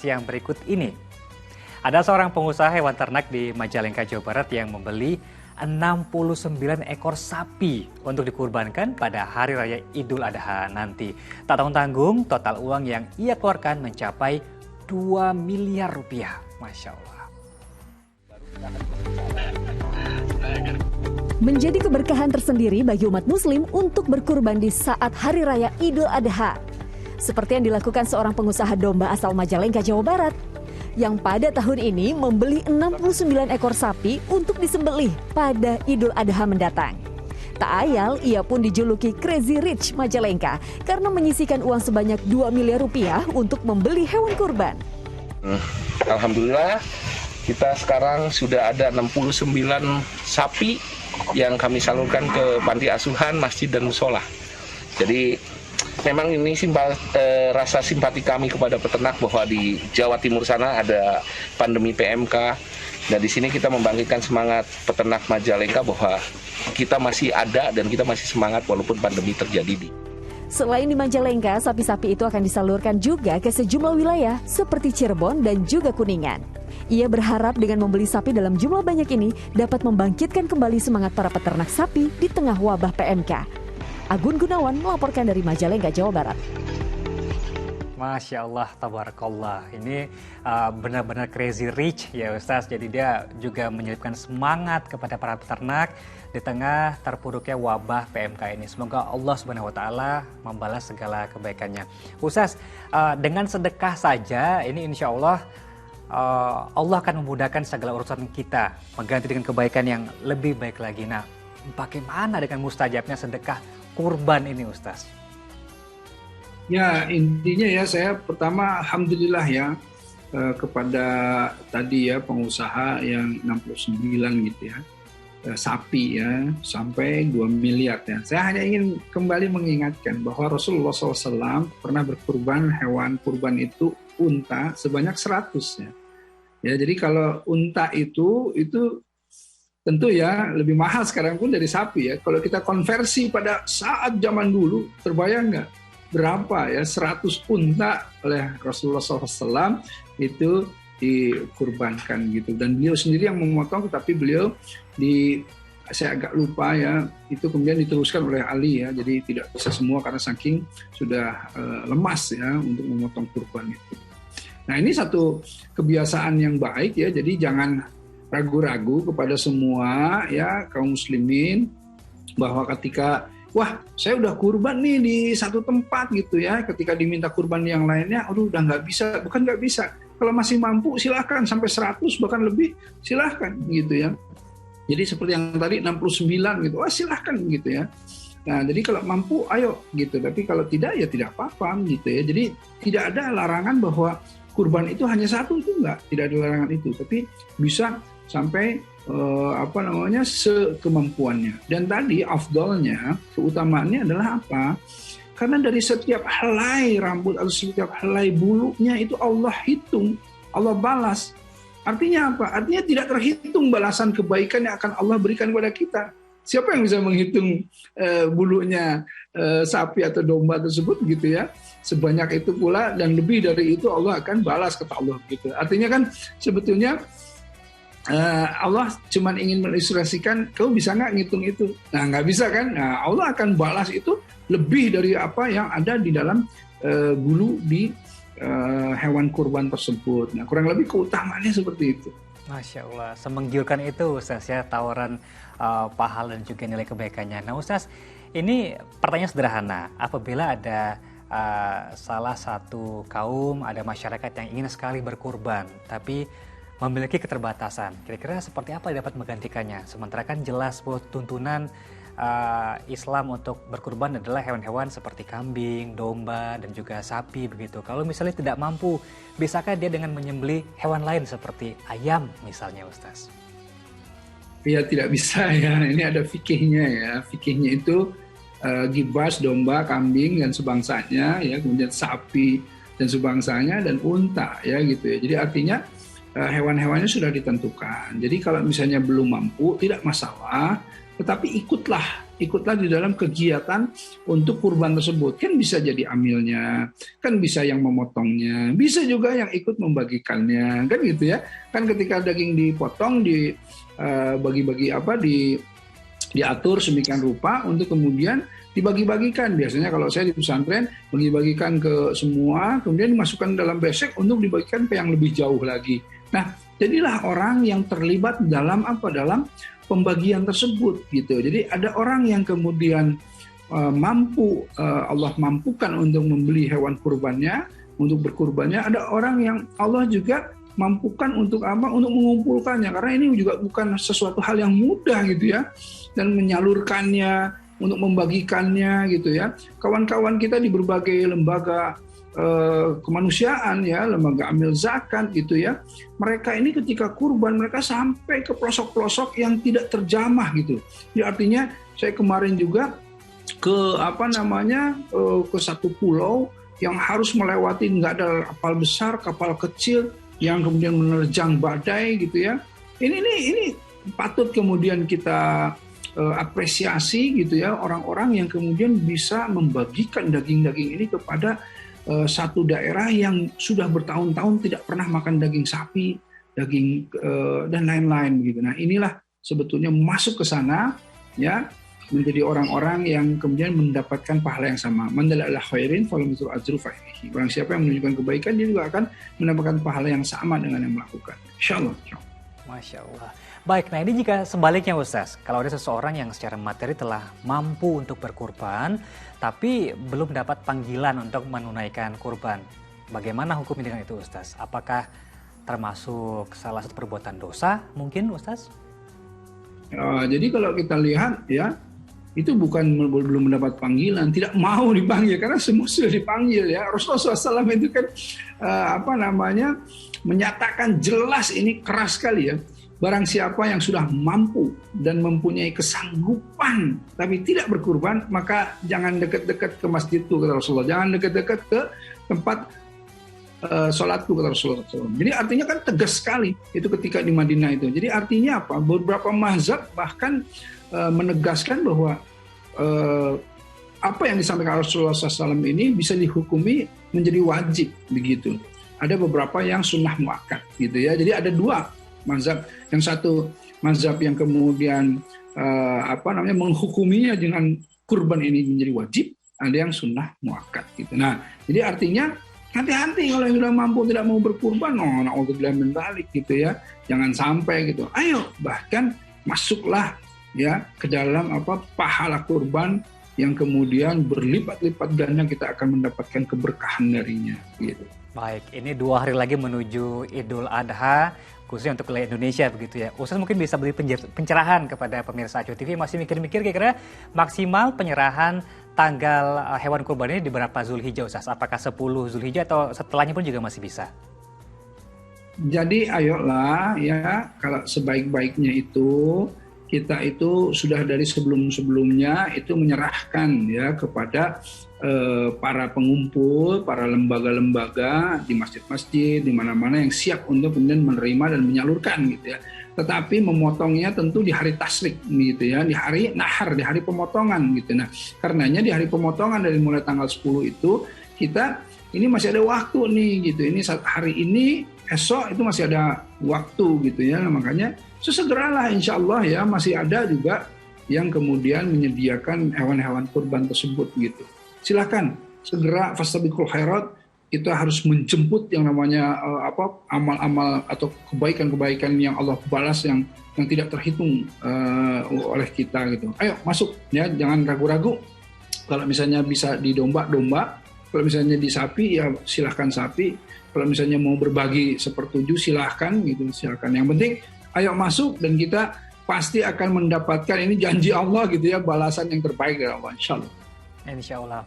Yang berikut ini. Ada seorang pengusaha hewan ternak di Majalengka, Jawa Barat yang membeli 69 ekor sapi untuk dikurbankan pada Hari Raya Idul Adha nanti. Tak tanggung-tanggung, total uang yang ia keluarkan mencapai 2 miliar rupiah. Masya Allah. Menjadi keberkahan tersendiri bagi umat muslim untuk berkurban di saat Hari Raya Idul Adha. Seperti yang dilakukan seorang pengusaha domba asal Majalengka, Jawa Barat, yang pada tahun ini membeli 69 ekor sapi untuk disembelih pada Idul Adha mendatang. Tak ayal, ia pun dijuluki Crazy Rich Majalengka karena menyisihkan uang sebanyak 2 miliar rupiah untuk membeli hewan kurban. Alhamdulillah, kita sekarang sudah ada 69 sapi yang kami salurkan ke panti asuhan, masjid, dan musola. Jadi memang ini rasa simpati kami kepada peternak bahwa di Jawa Timur sana ada pandemi PMK. Dan di sini kita membangkitkan semangat peternak Majalengka bahwa kita masih ada dan kita masih semangat walaupun pandemi terjadi. Selain di Majalengka, sapi-sapi itu akan disalurkan juga ke sejumlah wilayah seperti Cirebon dan juga Kuningan. Ia berharap dengan membeli sapi dalam jumlah banyak ini dapat membangkitkan kembali semangat para peternak sapi di tengah wabah PMK. Agun Gunawan melaporkan dari Majalengka, Jawa Barat. Masya Allah, tabarakallah. Ini benar-benar crazy rich ya Ustaz. Jadi dia juga menyelipkan semangat kepada para peternak di tengah terpuruknya wabah PMK ini. Semoga Allah Subhanahu wa taala membalas segala kebaikannya. Ustaz, dengan sedekah saja ini insya Allah Allah akan memudahkan segala urusan kita, mengganti dengan kebaikan yang lebih baik lagi. Nah, bagaimana dengan mustajabnya sedekah kurban ini, Ustaz? Ya, intinya ya saya pertama alhamdulillah ya kepada tadi ya pengusaha yang 69 gitu ya sapi ya sampai 2 miliar ya. Saya hanya ingin kembali mengingatkan bahwa Rasulullah SAW pernah berkurban hewan kurban itu unta sebanyak 100 ya. Ya, jadi kalau unta itu tentu ya lebih mahal sekarang pun dari sapi ya. Kalau kita konversi pada saat zaman dulu, terbayang nggak berapa ya 100 unta oleh Rasulullah SAW itu dikurbankan gitu. Dan beliau sendiri yang memotong, tetapi beliau saya agak lupa ya, itu kemudian diteruskan oleh Ali ya. Jadi tidak bisa semua karena saking sudah lemas ya untuk memotong kurban itu. Nah, ini satu kebiasaan yang baik ya. Jadi jangan ragu-ragu kepada semua ya kaum muslimin bahwa ketika saya udah kurban nih di satu tempat gitu ya, ketika diminta kurban yang lainnya, udah nggak bisa, bukan nggak bisa. Kalau masih mampu silahkan sampai 100 bahkan lebih silahkan gitu ya. Jadi seperti yang tadi 69 gitu, silahkan gitu ya. Nah, jadi kalau mampu ayo gitu, tapi kalau tidak ya tidak apa-apa gitu ya. Jadi tidak ada larangan bahwa kurban itu hanya satu, itu tidak ada larangan itu, tapi bisa sampai sekemampuannya. Dan tadi afdolnya, keutamaannya adalah apa? Karena dari setiap helai rambut atau setiap helai bulunya itu Allah hitung, Allah balas. Artinya apa? Artinya tidak terhitung balasan kebaikan yang akan Allah berikan kepada kita. Siapa yang bisa menghitung bulunya sapi atau domba tersebut gitu ya? Sebanyak itu pula dan lebih dari itu Allah akan balas, kata Allah gitu. Artinya kan sebetulnya Allah cuma ingin mengilustrasikan, kau bisa nggak ngitung itu? Nah, nggak bisa kan? Nah, Allah akan balas itu lebih dari apa yang ada di dalam bulu di hewan kurban tersebut. Nah, kurang lebih keutamaannya seperti itu. Masya Allah, semenggiurkan itu Ustaz ya, tawaran pahala dan juga nilai kebaikannya. Nah Ustaz, ini pertanyaan sederhana. Apabila ada salah satu kaum, ada masyarakat yang ingin sekali berkurban, tapi memiliki keterbatasan, kira-kira seperti apa dapat menggantikannya? Sementara kan jelas bahwa tuntunan Islam untuk berkurban adalah hewan-hewan seperti kambing, domba, dan juga sapi begitu. Kalau misalnya tidak mampu, bisakah dia dengan menyembelih hewan lain seperti ayam misalnya, Ustaz? Ya tidak bisa ya, ini ada fikihnya ya. Fikihnya itu gibas, domba, kambing, dan sebangsanya ya, kemudian sapi dan sebangsanya, dan unta ya gitu ya. Jadi artinya hewan-hewannya sudah ditentukan. Jadi kalau misalnya belum mampu, tidak masalah, tetapi ikutlah ikutlah di dalam kegiatan untuk kurban tersebut. Kan bisa jadi amilnya, kan bisa yang memotongnya, bisa juga yang ikut membagikannya, kan gitu ya. Kan ketika daging dipotong, bagi-bagi diatur sedemikian rupa untuk kemudian dibagi-bagikan. Biasanya kalau saya di pesantren bagi-bagikan ke semua, kemudian dimasukkan dalam besek untuk dibagikan ke yang lebih jauh lagi. Nah, jadilah orang yang terlibat dalam dalam pembagian tersebut gitu. Jadi ada orang yang kemudian Allah mampukan untuk membeli hewan kurbannya, untuk berkurbannya. Ada orang yang Allah juga mampukan untuk untuk mengumpulkannya, karena ini juga bukan sesuatu hal yang mudah gitu ya, dan menyalurkannya, untuk membagikannya gitu ya. Kawan-kawan kita di berbagai lembaga kemanusiaan ya, lembaga amil zakat gitu ya, mereka ini ketika kurban mereka sampai ke pelosok-pelosok yang tidak terjamah gitu. Jadi artinya saya kemarin juga ke ke satu pulau yang harus melewati, nggak ada kapal besar, kapal kecil yang kemudian menerjang badai gitu ya. Ini patut kemudian kita apresiasi gitu ya, orang-orang yang kemudian bisa membagikan daging-daging ini kepada satu daerah yang sudah bertahun-tahun tidak pernah makan daging sapi, daging dan lain-lain begitu. Nah, inilah sebetulnya masuk ke sana ya, menjadi orang-orang yang kemudian mendapatkan pahala yang sama. Man dalla ala khairin falahu mithlu ajri fa'ilihi. Barang siapa yang menunjukkan kebaikan, dia juga akan mendapatkan pahala yang sama dengan yang melakukan. Insyaallah. Masya Allah. Baik, nah ini jika sebaliknya Ustaz, kalau ada seseorang yang secara materi telah mampu untuk berkurban, tapi belum dapat panggilan untuk menunaikan kurban, bagaimana hukumnya dengan itu Ustaz? Apakah termasuk salah satu perbuatan dosa mungkin Ustaz? Jadi kalau kita lihat ya, itu bukan belum mendapat panggilan, tidak mau dipanggil, karena semua sudah dipanggil ya. Rasulullah SAW itu kan menyatakan jelas, ini keras sekali ya. Barang siapa yang sudah mampu dan mempunyai kesanggupan tapi tidak berkurban, maka jangan dekat-dekat ke masjid itu, kata Rasulullah. Jangan dekat-dekat ke tempat sholatku, kata Rasulullah SAW. Jadi artinya kan tegas sekali itu ketika di Madinah itu. Jadi artinya apa? Beberapa mazhab bahkan menegaskan bahwa apa yang disampaikan Rasulullah SAW ini bisa dihukumi menjadi wajib begitu. Ada beberapa yang sunnah muakkad gitu ya. Jadi ada dua mazhab. Yang satu mazhab yang kemudian menghukuminya dengan kurban ini menjadi wajib. Ada yang sunnah muakkad gitu. Nah, jadi artinya hati-hati kalau yang sudah mampu tidak mau berkurban, na'udzubillah min dzalik gitu ya. Jangan sampai gitu. Ayo, bahkan masuklah ya ke dalam pahala kurban yang kemudian berlipat-lipat ganda, kita akan mendapatkan keberkahan darinya gitu. Baik, ini 2 hari lagi menuju Idul Adha, khususnya untuk wilayah Indonesia begitu ya. Ustaz mungkin bisa beri pencerahan kepada pemirsa Acuh TV masih mikir-mikir kira-kira maksimal penyerahan tanggal hewan kurban ini di berapa Zulhijjah Ustaz? Apakah 10 Zulhijjah atau setelahnya pun juga masih bisa? Jadi ayolah ya, kalau sebaik-baiknya itu kita itu sudah dari sebelum-sebelumnya itu menyerahkan ya kepada para pengumpul, para lembaga-lembaga di masjid-masjid, di mana-mana yang siap untuk kemudian menerima dan menyalurkan gitu ya. Tetapi memotongnya tentu di hari tasrik gitu ya, di hari nahar, di hari pemotongan gitu. Nah, karenanya di hari pemotongan dari mulai tanggal 10 itu kita ini masih ada waktu nih gitu. Ini hari ini, esok itu masih ada waktu gitu ya. Nah, makanya sesegeralah insya Allah ya, masih ada juga yang kemudian menyediakan hewan-hewan kurban tersebut gitu. Silakan segera fastabiqul khairat, kita harus menjemput yang namanya amal-amal atau kebaikan-kebaikan yang Allah balas yang tidak terhitung oleh kita gitu. Ayo masuk ya, jangan ragu-ragu. Kalau misalnya bisa di domba, kalau misalnya di sapi ya silahkan sapi. Kalau misalnya mau berbagi sepertujuh silahkan gitu, silahkan. Yang penting ayo masuk dan kita pasti akan mendapatkan, ini janji Allah gitu ya, balasan yang terbaik dari Allah, insya Allah. Insya Allah.